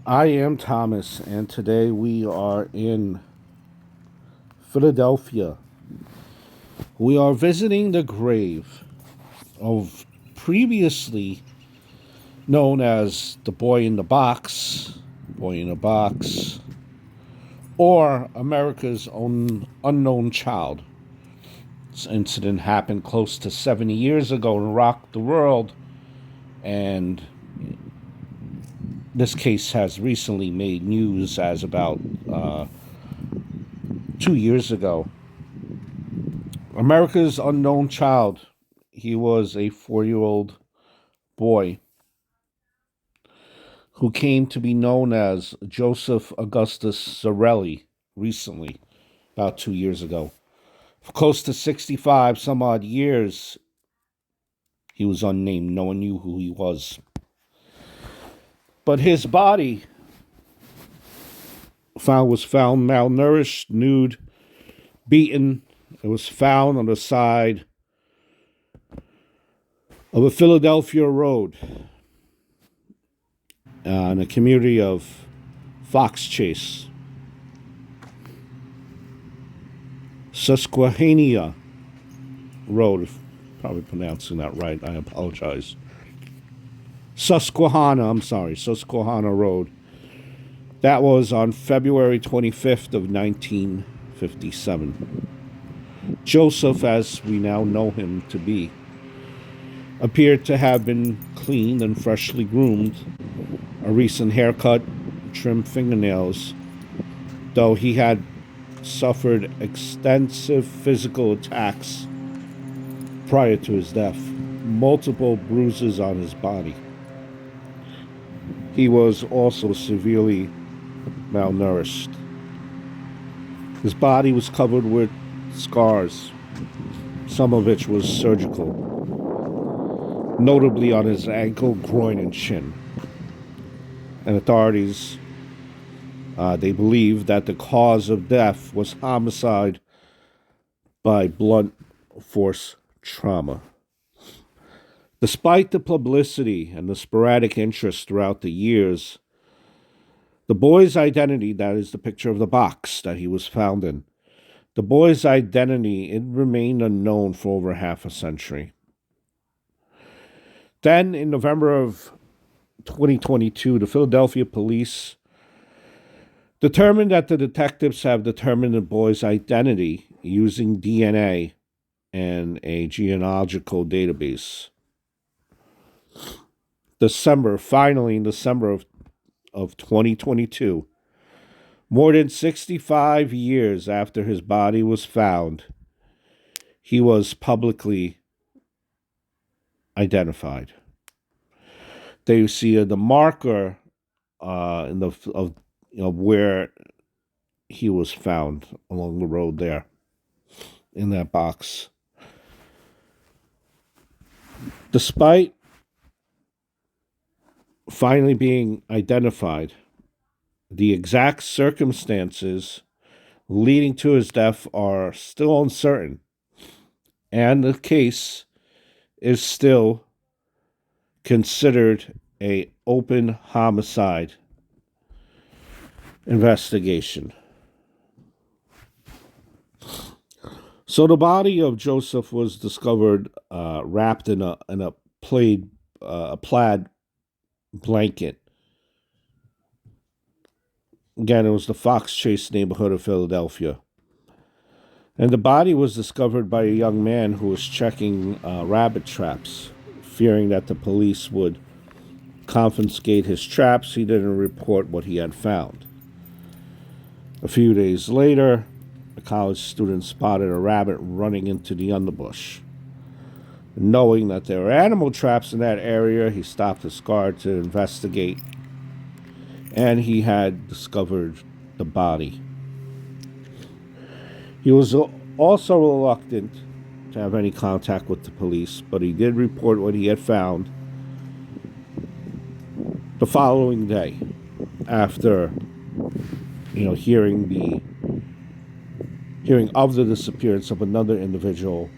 I am Thomas, and today we are in Philadelphia. We are visiting the grave of previously known as the Boy in the Box, or America's own unknown child. This incident happened close to 70 years ago and rocked the world, and this case has recently made news as about 2 years ago. America's unknown child. He was a 4 year old boy who came to be known as Joseph Augustus Zarelli recently, about 2 years ago. For close to 65 some odd years, he was unnamed. No one knew who he was. But his body was found malnourished, nude, beaten. It was found on the side of a Philadelphia road in the community of Fox Chase, Susquehanna Road. Probably pronouncing that right. I apologize. Susquehanna Road. That was on February 25th of 1957. Joseph, as we now know him to be, appeared to have been cleaned and freshly groomed, a recent haircut, trimmed fingernails, though he had suffered extensive physical attacks prior to his death, multiple bruises on his body. He was also severely malnourished. His body was covered with scars, some of which was surgical, notably on his ankle, groin, and chin. And authorities, they believe that the cause of death was homicide by blunt force trauma. Despite the publicity and the sporadic interest throughout the years, the boy's identity, that is the picture of the box that he was found in, the boy's identity, it remained unknown for over half a century. Then, in November of 2022, the Philadelphia police determined that the detectives have determined the boy's identity using DNA and a genealogical database. Finally, in December of 2022, more than 65 years after his body was found, he was publicly identified. There you see the marker in the of where he was found along the road there in that box. Despite finally being identified, the exact circumstances leading to his death are still uncertain, and the case is still considered a open homicide investigation. So the body of Joseph was discovered wrapped in a plaid blanket. Again, it was the Fox Chase neighborhood of Philadelphia. And the body was discovered by a young man who was checking rabbit traps, fearing that the police would confiscate his traps. He didn't report what he had found. A few days later, a college student spotted a rabbit running into the underbush. Knowing that there were animal traps in that area, he stopped his car to investigate, and he had discovered the body. He was also reluctant to have any contact with the police, but he did report what he had found the following day after hearing of the disappearance of another individual,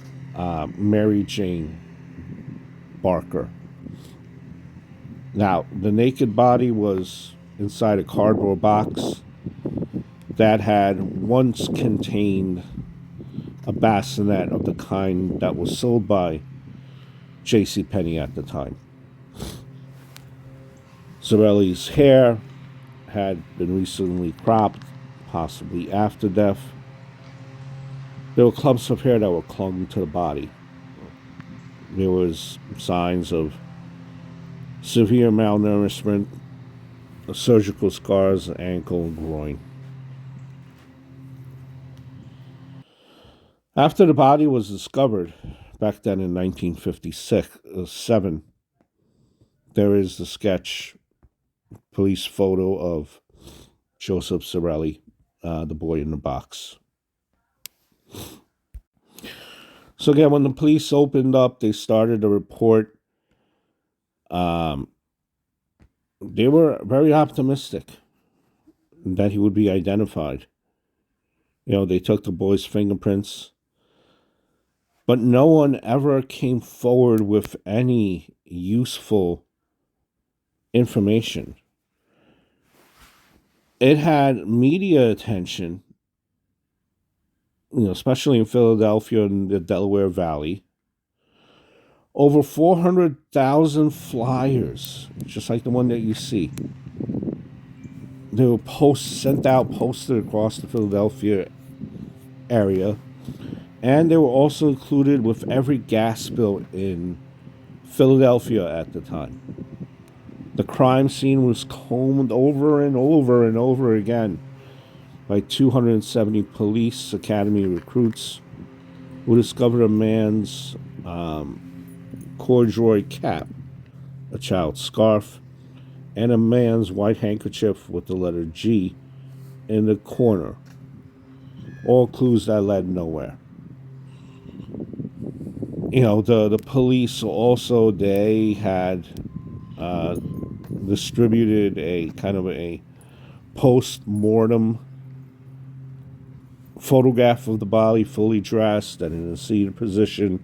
Mary Jane Barker. Now, the naked body was inside a cardboard box that had once contained a bassinet of the kind that was sold by J.C. Penney at the time. Zarelli's hair had been recently cropped, possibly after death. There were clumps of hair that were clung to the body. There was signs of severe malnourishment, surgical scars, ankle and groin. After the body was discovered, back then in 1957, there is the sketch police photo of Joseph Zarelli, the boy in the box. So again, when the police opened up, they started a report. They were very optimistic that he would be identified. They took the boy's fingerprints, but no one ever came forward with any useful information. It had media attention, especially in Philadelphia and the Delaware Valley. Over 400,000 flyers, just like the one that you see. They were posted across the Philadelphia area, and they were also included with every gas bill in Philadelphia at the time. The crime scene was combed over and over and over again by 270 police academy recruits who discovered a man's corduroy cap, a child's scarf, and a man's white handkerchief with the letter G in the corner. All clues that led nowhere. The police also, they had distributed a kind of a post-mortem photograph of the body, fully dressed and in a seated position,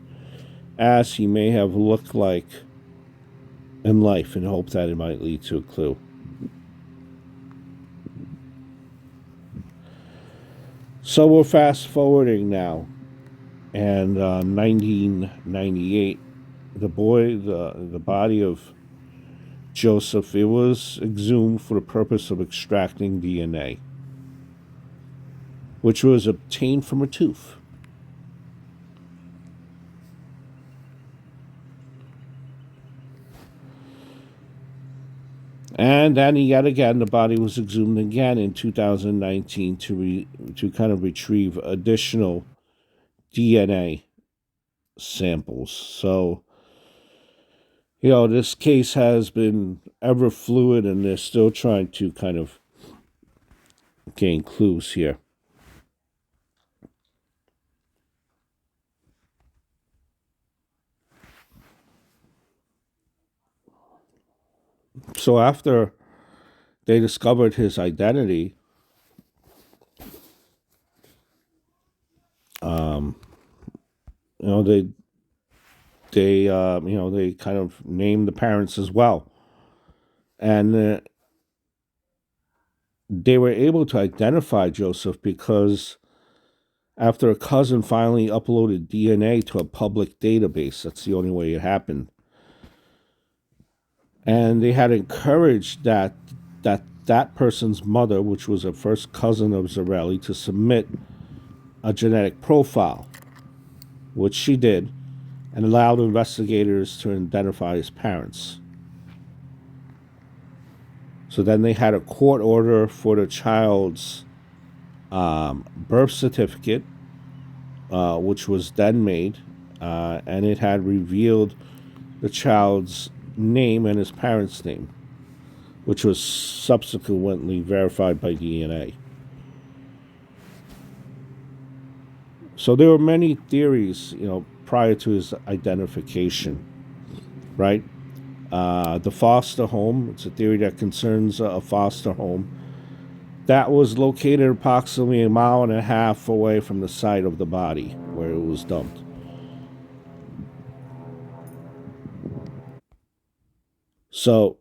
as he may have looked like in life, in hope that it might lead to a clue. So we're fast forwarding now, and 1998, the body of Joseph, it was exhumed for the purpose of extracting DNA, which was obtained from a tooth. And then yet again, the body was exhumed again in 2019 to kind of retrieve additional DNA samples. So, this case has been ever fluid, and they're still trying to kind of gain clues here. So after they discovered his identity, they kind of named the parents as well, and they were able to identify Joseph because after a cousin finally uploaded DNA to a public database, that's the only way it happened. And they had encouraged that person's mother, which was a first cousin of Zarelli, to submit a genetic profile, which she did, and allowed investigators to identify his parents. So then they had a court order for the child's birth certificate, which was then made, and it had revealed the child's name and his parents' name, which was subsequently verified by DNA. So there were many theories, prior to his identification, right? The foster home, it's a theory that concerns a foster home that was located approximately 1.5 miles away from the site of the body where it was dumped. So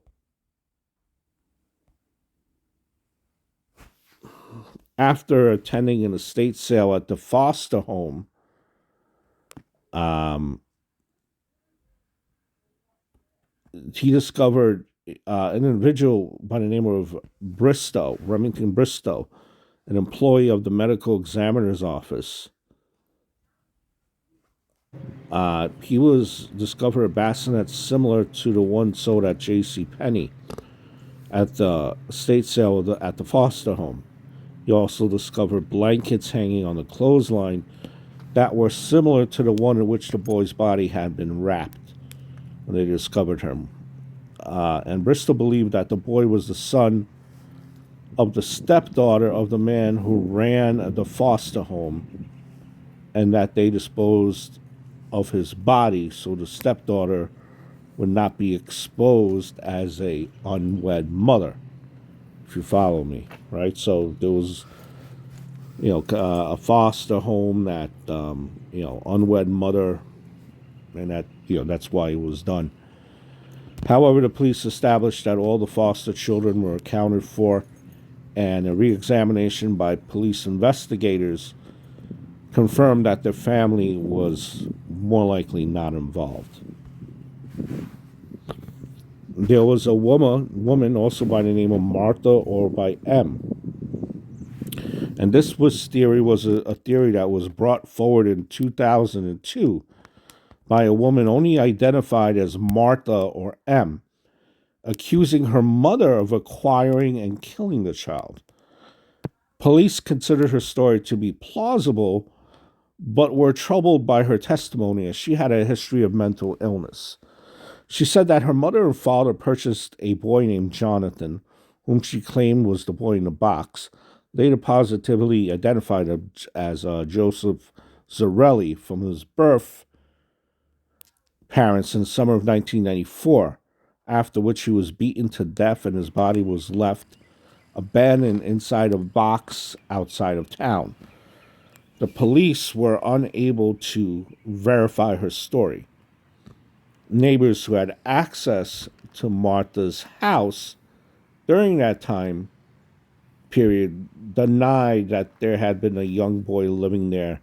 After attending an estate sale at the foster home, um, he discovered an individual by the name of Bristow, Remington Bristow, an employee of the medical examiner's office. He was discovered a bassinet similar to the one sold at J.C. Penney at the estate sale at the foster home. He also discovered blankets hanging on the clothesline that were similar to the one in which the boy's body had been wrapped when they discovered him. And Bristol believed that the boy was the son of the stepdaughter of the man who ran the foster home, and that they disposed of his body so the stepdaughter would not be exposed as a unwed mother, if you follow me, right? So there was, a foster home that, unwed mother, and that's why it was done. However, the police established that all the foster children were accounted for, and a re-examination by police investigators confirmed that their family was more likely not involved. There was a woman also by the name of Martha or by M. And this theory was a theory that was brought forward in 2002 by a woman only identified as Martha or M, accusing her mother of acquiring and killing the child. Police considered her story to be plausible, but were troubled by her testimony as she had a history of mental illness. She said that her mother and father purchased a boy named Jonathan, whom she claimed was the boy in the box, later positively identified as Joseph Zarelli from his birth parents in the summer of 1994, after which he was beaten to death and his body was left abandoned inside a box outside of town. The police were unable to verify her story. Neighbors who had access to Martha's house during that time period denied that there had been a young boy living there,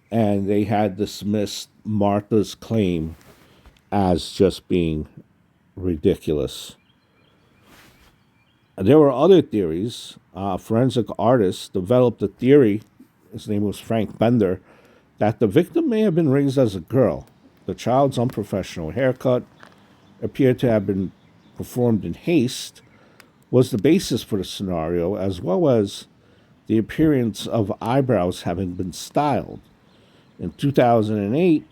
and they had dismissed Martha's claim as just being ridiculous. There were other theories. Forensic artists developed a theory, his name was Frank Bender, that the victim may have been raised as a girl. The child's unprofessional haircut appeared to have been performed in haste, was the basis for the scenario, as well as the appearance of eyebrows having been styled. In 2008,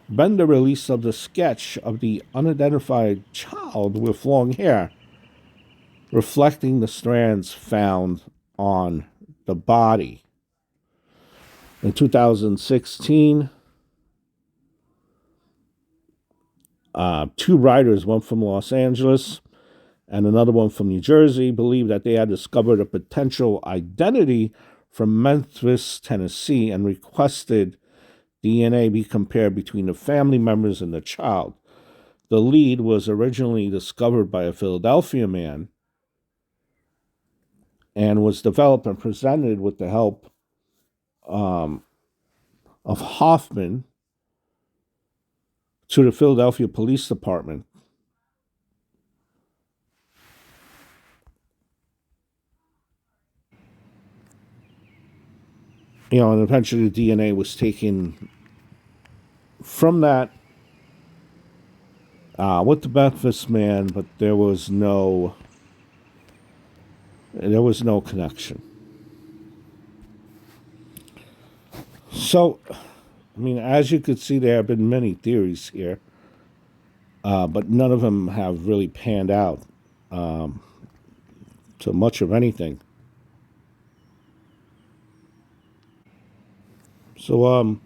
Bender released of the sketch of the unidentified child with long hair, reflecting the strands found on the body. In 2016, two writers, one from Los Angeles and another one from New Jersey, believed that they had discovered a potential identity from Memphis, Tennessee, and requested DNA be compared between the family members and the child. The lead was originally discovered by a Philadelphia man and was developed and presented with the help of Hoffman to the Philadelphia Police Department. And eventually the DNA was taken from that with the Memphis man, but there was no connection. So, as you could see, there have been many theories here, but none of them have really panned out to much of anything. So,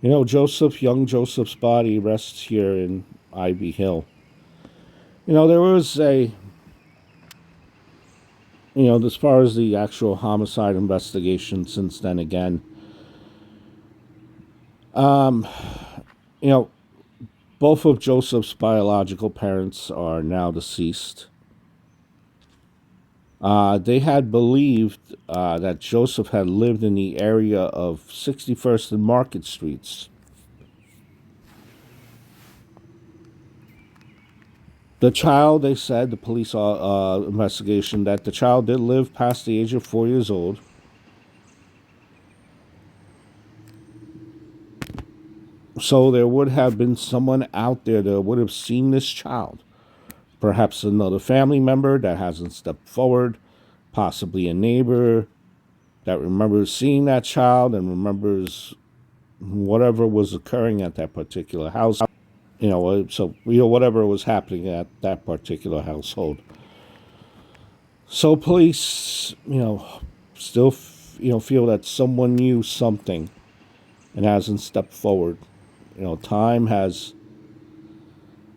young Joseph's body rests here in Ivy Hill. There was as far as the actual homicide investigation since then again, both of Joseph's biological parents are now deceased. They had believed that Joseph had lived in the area of 61st and Market Streets. The child, they said, the police investigation, that the child did live past the age of 4 years old. So there would have been someone out there that would have seen this child. Perhaps another family member that hasn't stepped forward, possibly a neighbor that remembers seeing that child and remembers whatever was occurring at that particular house. Whatever was happening at that particular household. So police, still, feel that someone knew something and hasn't stepped forward. Time has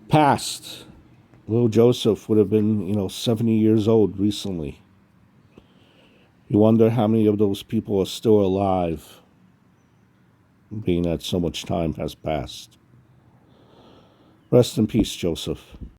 passed. Little Joseph would have been, 70 years old recently. You wonder how many of those people are still alive, being that so much time has passed. Rest in peace, Joseph.